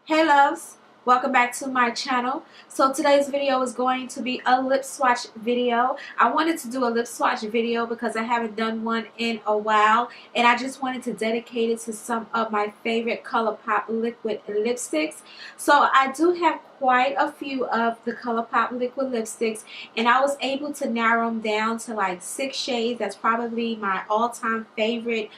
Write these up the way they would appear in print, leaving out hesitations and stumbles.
Hey loves, welcome back to my channel. So today's video is going to be a lip swatch video. I wanted to do a lip swatch video because I haven't done one in a while, and I just wanted to dedicate it to some of my favorite Colourpop liquid lipsticks. So I do have quite a few of the Colourpop liquid lipsticks, and I was able to narrow them down to like 6 shades. That's probably my all-time favorite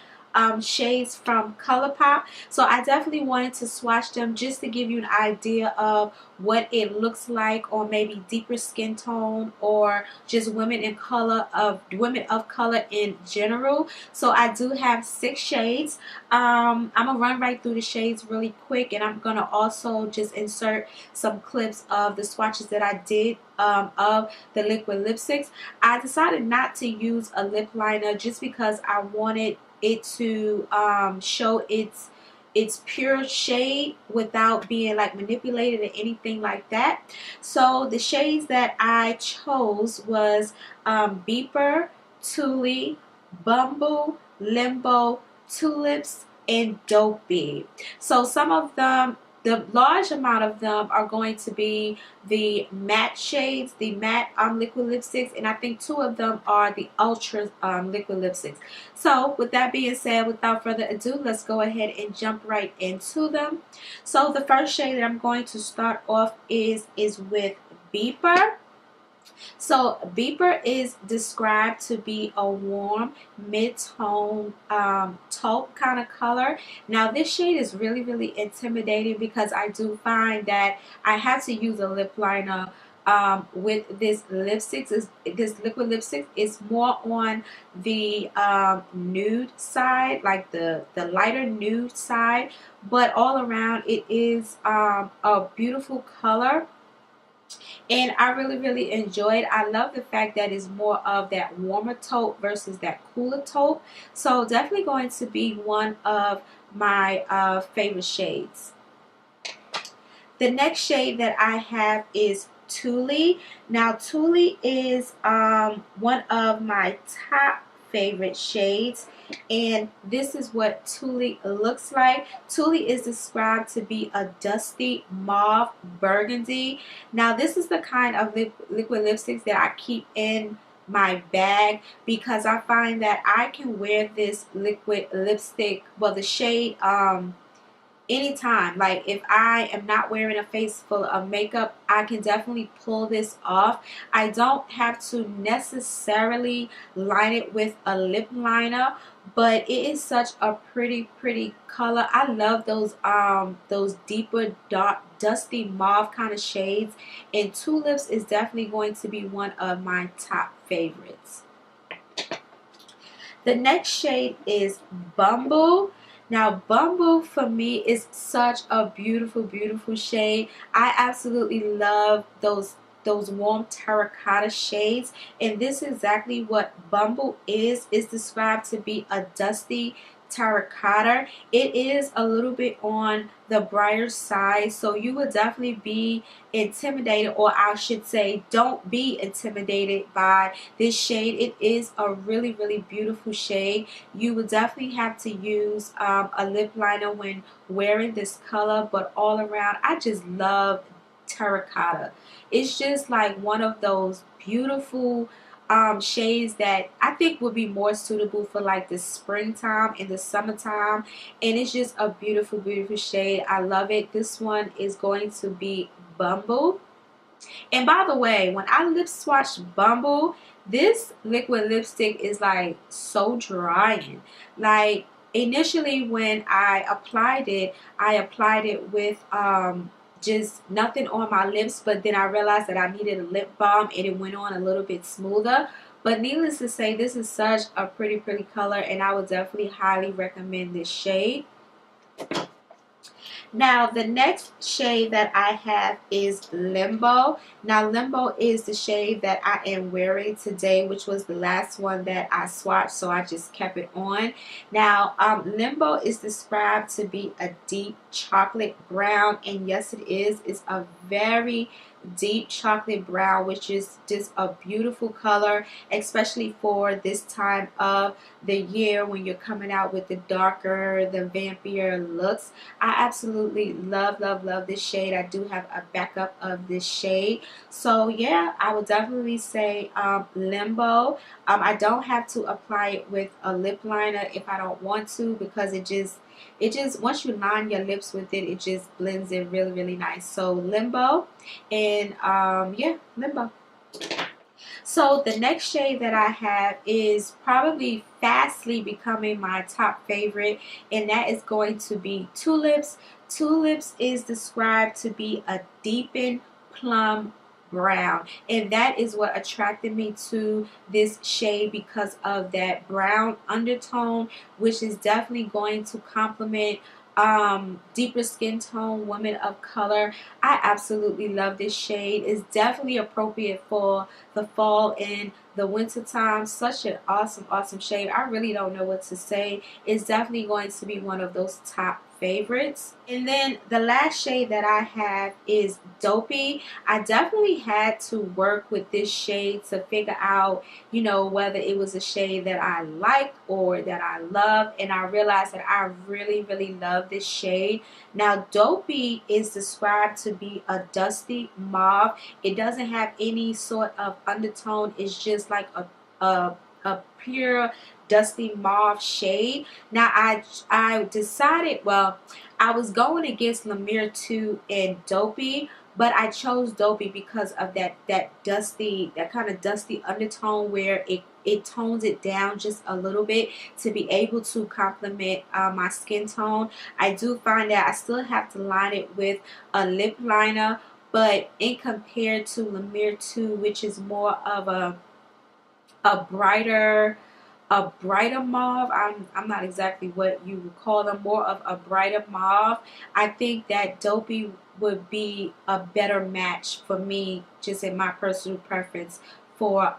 shades from Colourpop. So I definitely wanted to swatch them just to give you an idea of what it looks like on maybe deeper skin tone or just women of color in general. So I do have 6 shades. I'm gonna run right through the shades really quick, and I'm gonna also just insert some clips of the swatches that I did of the liquid lipsticks. I decided not to use a lip liner just because I wanted it to show its pure shade without being like manipulated or anything like that. So the shades that I chose was Beeper, Tulip, Bumble, Limbo, Tulips, and Dopey. So some of them, the large amount of them, are going to be the matte shades, the matte liquid lipsticks, and I think 2 of them are the ultra liquid lipsticks. So with that being said, without further ado, let's go ahead and jump right into them. So the first shade that I'm going to start off is with Beeper. So Beeper is described to be a warm mid-tone taupe kind of color. Now this shade is really intimidating because I do find that I have to use a lip liner with this lipstick. This liquid lipstick is more on the nude side, like the lighter nude side, but all around it is a beautiful color. And I really enjoyed. I love the fact that it's more of that warmer taupe versus that cooler taupe. So definitely going to be one of my favorite shades. The next shade that I have is Tulip. Now Tulip is one of my top favorite shades, and this is what Tulip looks like. Tulip is described to be a dusty mauve burgundy. Now this is the kind of liquid lipsticks that I keep in my bag because I find that I can wear this liquid lipstick, well, the shade anytime. Like if I am not wearing a face full of makeup, I can definitely pull this off. I don't have to necessarily line it with a lip liner, but it is such a pretty color. I love those deeper dark dusty mauve kind of shades, and Tulips is definitely going to be one of my top favorites. The next shade is Bumble. Now Bumble for me is such a beautiful shade. I absolutely love those warm terracotta shades, and this is exactly what Bumble is. It's described to be a dusty terracotta. It is a little bit on the brighter side, so you would definitely be intimidated, or I should say don't be intimidated by this shade. It is a really beautiful shade. You would definitely have to use a lip liner when wearing this color, but all around I just love terracotta. It's just like one of those beautiful shades that I think would be more suitable for like the springtime and the summertime, and it's just a beautiful shade. I love it. This one is going to be Bumble. And by the way, when I lip swatched Bumble, this liquid lipstick is like so drying. Like initially when I applied it with just nothing on my lips, but then I realized that I needed a lip balm and it went on a little bit smoother. But needless to say, this is such a pretty color, and I would definitely highly recommend this shade. Now the next shade that I have is Limbo. Now Limbo is the shade that I am wearing today, which was the last one that I swatched, so I just kept it on. Now Limbo is described to be a deep chocolate brown, and yes it is. It's a very deep chocolate brown, which is just a beautiful color, especially for this time of the year when you're coming out with the darker, the vampire looks. I absolutely love, love, love this shade. I do have a backup of this shade. So yeah, I would definitely say Limbo. I don't have to apply it with a lip liner if I don't want to, because it just once you line your lips with it, it just blends in really, really nice. So Limbo, and yeah, Limbo. So the next shade that I have is probably fastly becoming my top favorite, and that is going to be Tulips. Tulips is described to be a deepened plum brown, and that is what attracted me to this shade, because of that brown undertone, which is definitely going to complement deeper skin tone women of color. I absolutely love this shade. It's definitely appropriate for the fall and the winter time. Such an awesome, awesome shade. I really don't know what to say. It's definitely going to be one of those top favorites. And then the last shade that I have is Dopey. I definitely had to work with this shade to figure out, you know, whether it was a shade that I like or that I love, and I realized that I really, really love this shade. Now Dopey is described to be a dusty mauve. It doesn't have any sort of undertone. It's just like a pure dusty mauve shade. Now I decided, well, I was going against Lemire 2 and Dopey, but I chose Dopey because of that kind of dusty undertone, where it tones it down just a little bit to be able to complement my skin tone. I do find that I still have to line it with a lip liner, but in compared to Lemire 2, which is more of a brighter mauve. I'm not exactly what you would call them, more of a brighter mauve. I think that Dopey would be a better match for me, just in my personal preference, for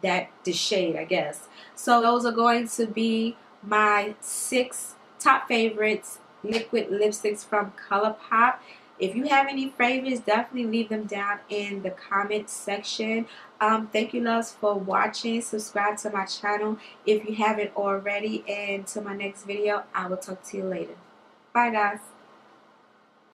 the shade, I guess. So those are going to be my 6 top favorites liquid lipsticks from Colourpop. If you have any favorites, definitely leave them down in the comment section. Thank you, loves, for watching. Subscribe to my channel if you haven't already. And to my next video, I will talk to you later. Bye, guys.